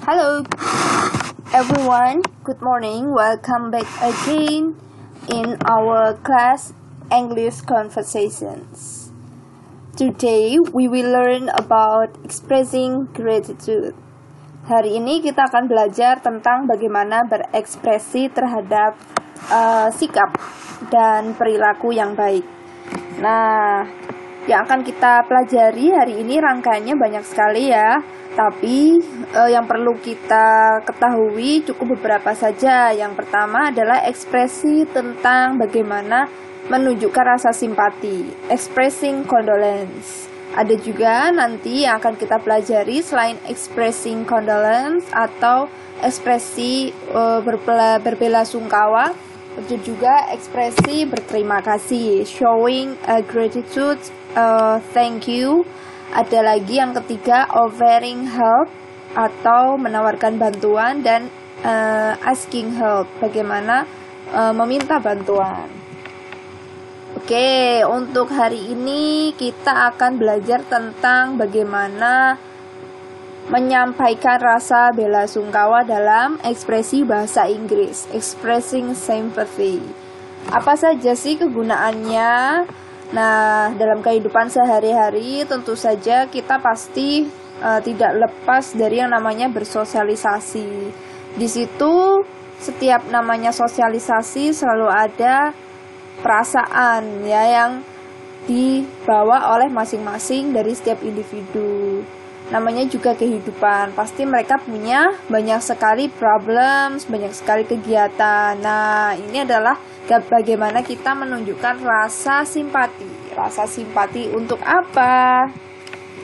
Hello everyone, good morning. Welcome back again in our class English Conversations. Today we will learn about expressing gratitude. Hari ini kita akan belajar tentang bagaimana berekspresi terhadap sikap dan perilaku yang baik. Nah, yang akan kita pelajari hari ini rangkaiannya banyak sekali ya. Tapi yang perlu kita ketahui cukup beberapa saja. Yang pertama adalah ekspresi tentang bagaimana menunjukkan rasa simpati, expressing condolence. Ada juga nanti yang akan kita pelajari selain expressing condolence atau ekspresi berbelasungkawa, ada juga ekspresi berterima kasih, showing gratitude, thank you. Ada lagi yang ketiga, offering help atau menawarkan bantuan, dan asking help, bagaimana meminta bantuan. Oke, untuk hari ini kita akan belajar tentang bagaimana menyampaikan rasa belasungkawa dalam ekspresi bahasa Inggris, expressing sympathy. Apa saja sih kegunaannya? Nah, dalam kehidupan sehari-hari tentu saja kita pasti tidak lepas dari yang namanya bersosialisasi. Di situ setiap namanya sosialisasi selalu ada perasaan ya yang dibawa oleh masing-masing dari setiap individu. Namanya juga kehidupan. Pasti mereka punya banyak sekali problems, banyak sekali kegiatan. Nah, ini adalah bagaimana kita menunjukkan rasa simpati. Rasa simpati untuk apa?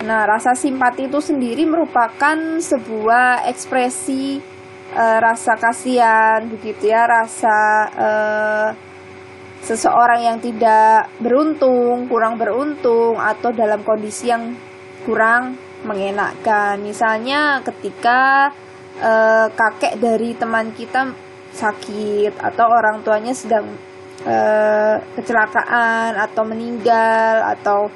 Nah, rasa simpati itu sendiri merupakan sebuah ekspresi rasa kasihan, begitu ya, rasa seseorang yang tidak beruntung, kurang beruntung, atau dalam kondisi yang kurang mengenakkan. Misalnya ketika kakek dari teman kita sakit atau orang tuanya sedang kecelakaan atau meninggal atau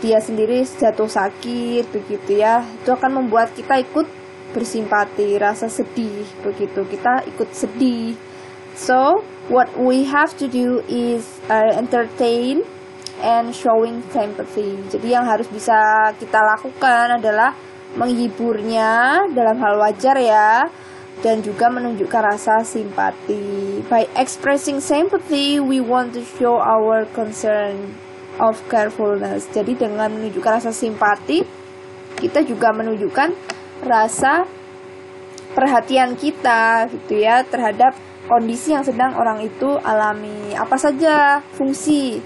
dia sendiri jatuh sakit, begitu ya. Itu akan membuat kita ikut bersimpati, rasa sedih, begitu. Kita ikut sedih. So, what we have to do is entertain and showing sympathy. Jadi yang harus bisa kita lakukan adalah menghiburnya dalam hal wajar ya, dan juga menunjukkan rasa simpati. By expressing sympathy, we want to show our concern of carefulness. Jadi dengan menunjukkan rasa simpati, kita juga menunjukkan rasa perhatian kita gitu ya terhadap kondisi yang sedang orang itu alami. Apa saja fungsi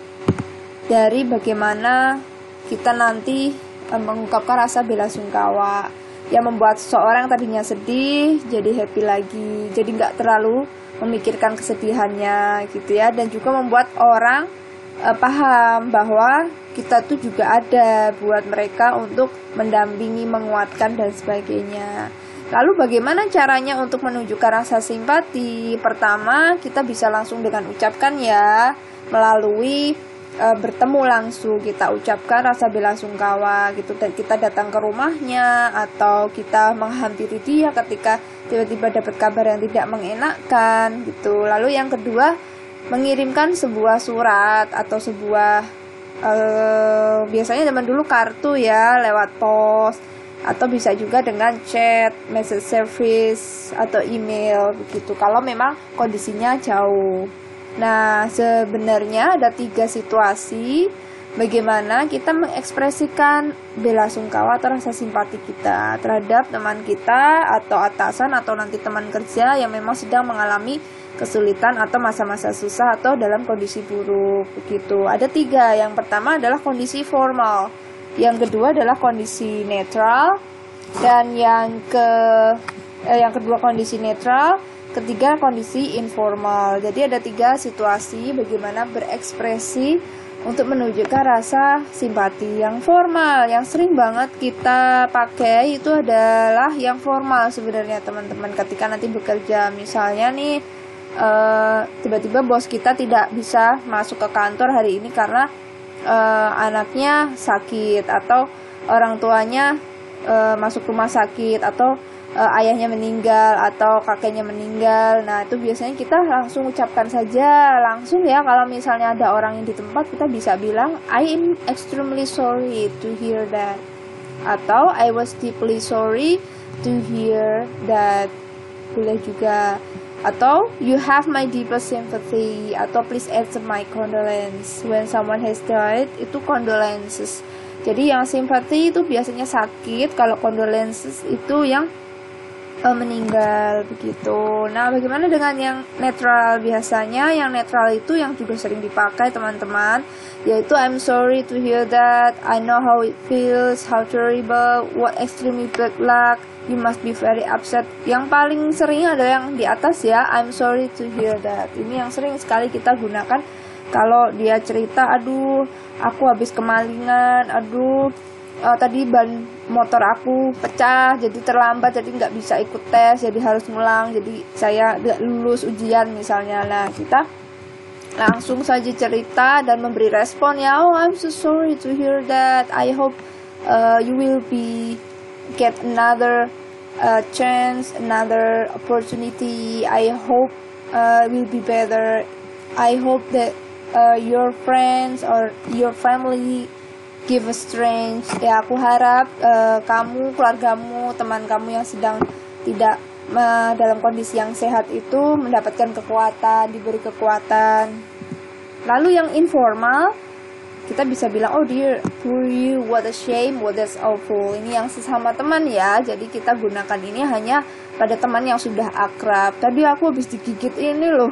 dari bagaimana kita nanti mengungkapkan rasa belasungkawa yang membuat seseorang tadinya sedih jadi happy lagi, jadi nggak terlalu memikirkan kesedihannya gitu ya, dan juga membuat orang paham bahwa kita tuh juga ada buat mereka untuk mendampingi, menguatkan dan sebagainya. Lalu bagaimana caranya untuk menunjukkan rasa simpati? Pertama, kita bisa langsung dengan ucapkan ya, melalui bertemu langsung kita ucapkan rasa belasungkawa gitu, dan kita datang ke rumahnya atau kita menghampiri dia ketika tiba-tiba dapat kabar yang tidak mengenakkan gitu. Lalu yang kedua, mengirimkan sebuah surat atau sebuah biasanya zaman dulu kartu ya, lewat pos, atau bisa juga dengan chat, message service atau email begitu kalau memang kondisinya jauh. Nah, sebenarnya ada 3 situasi bagaimana kita mengekspresikan belasungkawa atau rasa simpati kita terhadap teman kita atau atasan atau nanti teman kerja yang memang sedang mengalami kesulitan atau masa-masa susah atau dalam kondisi buruk begitu. Ada 3. Yang pertama adalah kondisi formal, yang kedua adalah kondisi netral, dan yang kedua kondisi netral, ketiga kondisi informal. Jadi ada 3 situasi bagaimana berekspresi untuk menunjukkan rasa simpati. Yang formal, yang sering banget kita pakai itu adalah yang formal sebenarnya teman-teman. Ketika nanti bekerja, misalnya nih tiba-tiba bos kita tidak bisa masuk ke kantor hari ini karena anaknya sakit atau orang tuanya masuk rumah sakit atau ayahnya meninggal atau kakeknya meninggal. Nah itu biasanya kita langsung ucapkan saja langsung ya, kalau misalnya ada orang yang di tempat kita bisa bilang I am extremely sorry to hear that, atau I was deeply sorry to hear that, boleh juga. Atau you have my deepest sympathy, atau please accept my condolence. When someone has died, itu condolences. Jadi yang sympathy itu biasanya sakit, kalau condolences itu yang meninggal begitu. Nah, bagaimana dengan yang netral? Biasanya yang netral itu yang juga sering dipakai teman-teman, yaitu I'm sorry to hear that, I know how it feels, how terrible, what extremely bad luck, you must be very upset. Yang paling sering adalah yang di atas ya, I'm sorry to hear that. Ini yang sering sekali kita gunakan kalau dia cerita, aduh aku habis kemalingan, aduh tadi ban motor aku pecah jadi terlambat, jadi nggak bisa ikut tes, jadi harus ngulang, jadi saya nggak lulus ujian misalnya. Nah kita langsung saja cerita dan memberi respon ya, oh I'm so sorry to hear that, I hope you will get another chance, another opportunity, I hope will be better, I hope that your friends or your family give a strength. Ya aku harap kamu, keluargamu, teman kamu yang sedang tidak dalam kondisi yang sehat itu mendapatkan kekuatan, diberi kekuatan. Lalu yang informal kita bisa bilang oh dear, poor you, what a shame, what that's awful. Ini yang sesama teman ya, jadi kita gunakan ini hanya pada teman yang sudah akrab. Tadi aku habis digigit ini loh,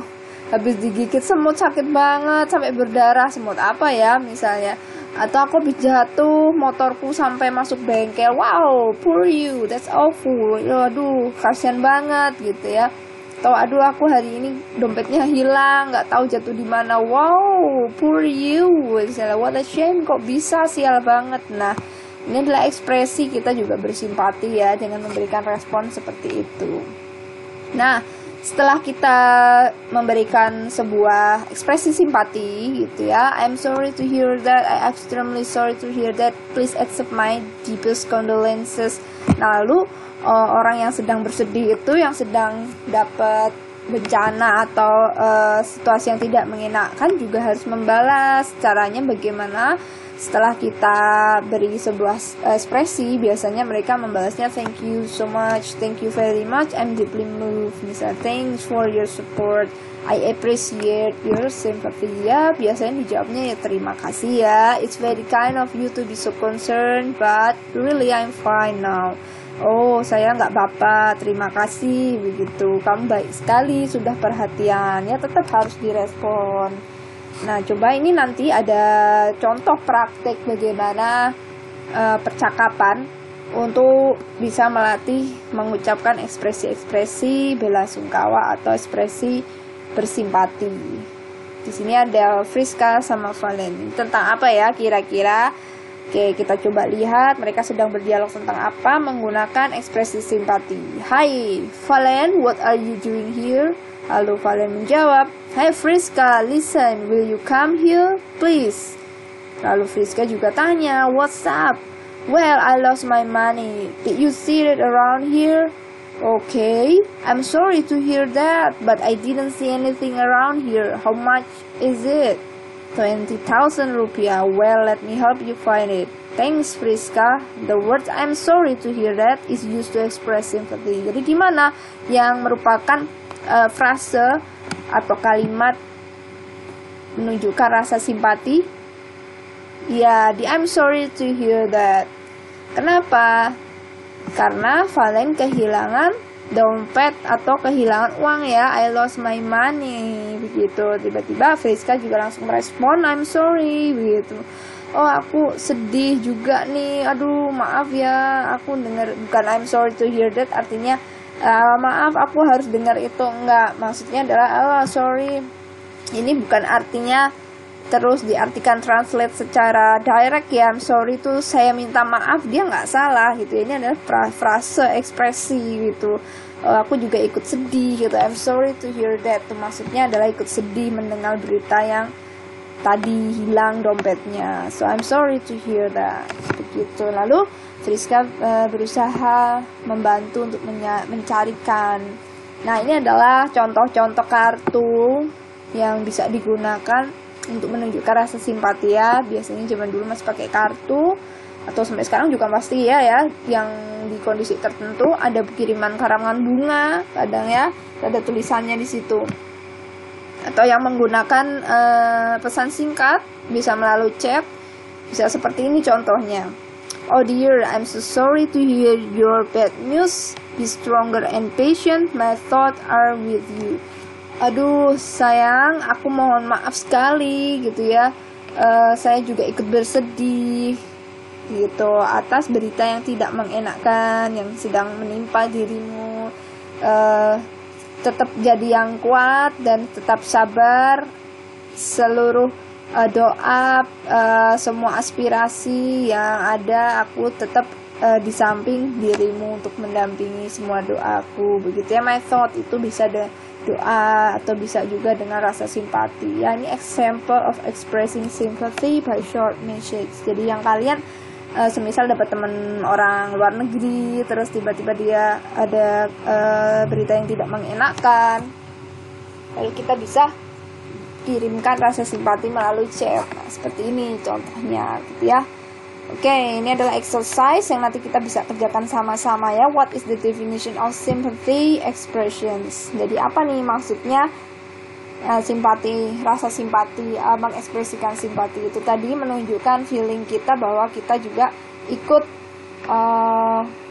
habis digigit semut, sakit banget sampai berdarah. Semut apa ya misalnya, atau aku habis jatuh, motorku sampai masuk bengkel, wow, poor you, that's awful, aduh kasihan banget gitu ya. Atau aduh aku hari ini dompetnya hilang, nggak tahu jatuh di mana, wow, poor you, misalnya what a shame, kok bisa, sial banget. Nah ini adalah ekspresi kita juga bersimpati ya, dengan memberikan respon seperti itu. Nah setelah kita memberikan sebuah ekspresi simpati gitu ya, I'm sorry to hear that, I extremely sorry to hear that, please accept my deepest condolences. Nah, lalu orang yang sedang bersedih itu, yang sedang dapat bencana atau situasi yang tidak mengenakan juga harus membalas. Caranya bagaimana? Setelah kita beri sebuah ekspresi, biasanya mereka membalasnya thank you so much, thank you very much, I'm deeply moved, misalnya thanks for your support, I appreciate your sympathy. Ya biasanya dijawabnya ya terima kasih ya, it's very kind of you to be so concerned, but really I'm fine now. Oh saya nggak apa-apa, terima kasih, begitu, kamu baik sekali, sudah perhatian. Ya tetap harus direspon. Nah coba ini nanti ada contoh praktek bagaimana percakapan untuk bisa melatih mengucapkan ekspresi-ekspresi bela sungkawa atau ekspresi bersimpati. Di sini ada Friska sama Valen. Tentang apa ya kira-kira? Oke, kita coba lihat mereka sedang berdialog tentang apa menggunakan ekspresi simpati. Hi Valen, what are you doing here? Lalu Valen menjawab, hey Friska, listen, will you come here, please? Lalu Friska juga tanya, what's up? Well, I lost my money. Did you see it around here? Okay, I'm sorry to hear that, but I didn't see anything around here. How much is it? 20,000 rupiah. Well, let me help you find it. Thanks, Friska. The word I'm sorry to hear that is used to express sympathy. Jadi gimana yang merupakan frase atau kalimat menunjukkan rasa simpati? Ya, di I'm sorry to hear that. Kenapa? Karena Valen kehilangan dompet atau kehilangan uang ya, I lost my money, begitu. Tiba-tiba Friska juga langsung merespon I'm sorry, begitu. Oh aku sedih juga nih, aduh maaf ya, aku dengar, bukan I'm sorry to hear that artinya maaf aku harus dengar itu, enggak, maksudnya adalah oh sorry. Ini bukan artinya terus diartikan translate secara direct ya, I'm sorry itu saya minta maaf, dia nggak salah gitu. Ini adalah frase ekspresi gitu. Aku juga ikut sedih gitu, I'm sorry to hear that, itu maksudnya adalah ikut sedih mendengar berita yang tadi hilang dompetnya. So I'm sorry to hear that. Begitu. Lalu Friska berusaha membantu untuk mencarikan. Nah, ini adalah contoh-contoh kartu yang bisa digunakan untuk menunjukkan rasa simpati ya. Biasanya zaman dulu masih pakai kartu, atau sampai sekarang juga pasti ya yang di kondisi tertentu ada kiriman karangan bunga, kadang ya ada tulisannya di situ. Atau yang menggunakan pesan singkat, bisa melalui chat, bisa seperti ini contohnya. Oh dear, I'm so sorry to hear your bad news. Be stronger and patient. My thoughts are with you. Aduh sayang, aku mohon maaf sekali gitu ya. Saya juga ikut bersedih gitu atas berita yang tidak mengenakkan yang sedang menimpa dirimu. Tetap jadi yang kuat dan tetap sabar. Seluruh doa, semua aspirasi yang ada, aku tetap di samping dirimu untuk mendampingi semua doaku. Begitu ya, my thought itu bisa doa atau bisa juga dengan rasa simpati ya. Ini example of expressing sympathy by short message. Jadi yang kalian semisal dapat teman orang luar negeri, terus tiba-tiba dia ada berita yang tidak mengenakan, lalu kita bisa kirimkan rasa simpati melalui chat. Nah, seperti ini contohnya gitu ya. Oke, ini adalah exercise yang nanti kita bisa kerjakan sama-sama ya. What is the definition of sympathy expressions? Jadi apa nih maksudnya simpati, rasa simpati, mengekspresikan simpati itu tadi menunjukkan feeling kita bahwa kita juga ikut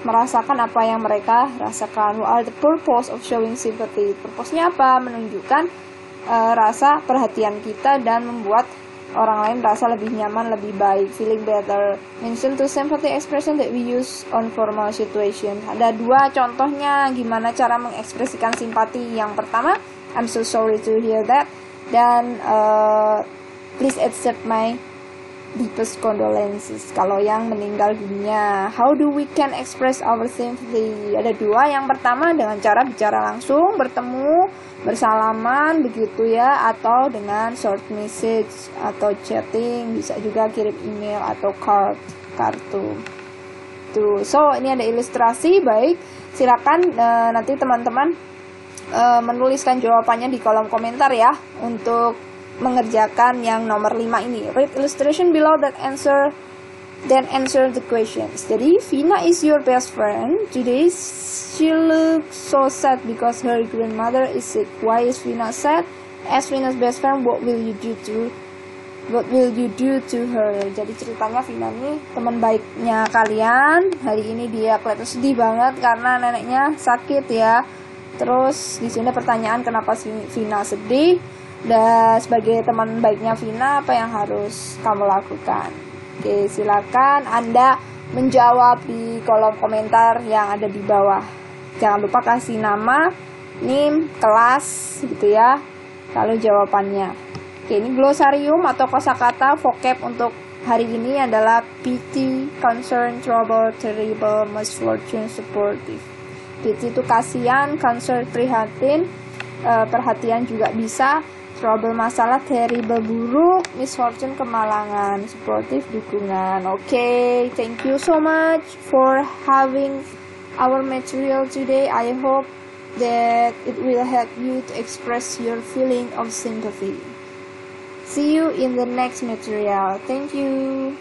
merasakan apa yang mereka rasakan. What are the purpose of showing sympathy? Purpose-nya apa? Menunjukkan rasa perhatian kita dan membuat orang lain merasa lebih nyaman, lebih baik, feeling better. Mention to sympathy expression that we use on formal situation. Ada dua contohnya gimana cara mengekspresikan simpati. Yang pertama, I'm so sorry to hear that, dan please accept my deepest condolences. Kalau yang meninggal dunia, how do we can express our sympathy? Ada dua. Yang pertama dengan cara bicara langsung, bertemu, bersalaman begitu ya, atau dengan short message atau chatting, bisa juga kirim email atau kartu. Tuh, so ini ada ilustrasi. Baik, silakan nanti teman-teman menuliskan jawabannya di kolom komentar ya untuk mengerjakan yang nomor 5 ini. Read illustration below that answer the questions. Jadi, Vina is your best friend. Today she looks so sad because her grandmother is sick. Why is Vina sad? As Vina's best friend, what will you do to her? Jadi ceritanya Vina ini teman baiknya kalian. Hari ini dia kelihatan sedih banget karena neneknya sakit ya. Terus di sini pertanyaan kenapa Vina sedih? Dan sebagai teman baiknya Vina, apa yang harus kamu lakukan? Oke, silakan Anda menjawab di kolom komentar yang ada di bawah. Jangan lupa kasih nama, NIM, kelas gitu ya. Lalu jawabannya. Oke, ini glosarium atau kosakata vocab untuk hari ini adalah pity, concern, trouble, terrible, misfortune, supportive. Pity itu kasihan, concern prihatin, perhatian juga bisa. Trouble masalah, terrible buruk, misfortune kemalangan, supportive dukungan. Okay, thank you so much for having our material today. I hope that it will help you to express your feeling of sympathy. See you in the next material. Thank you.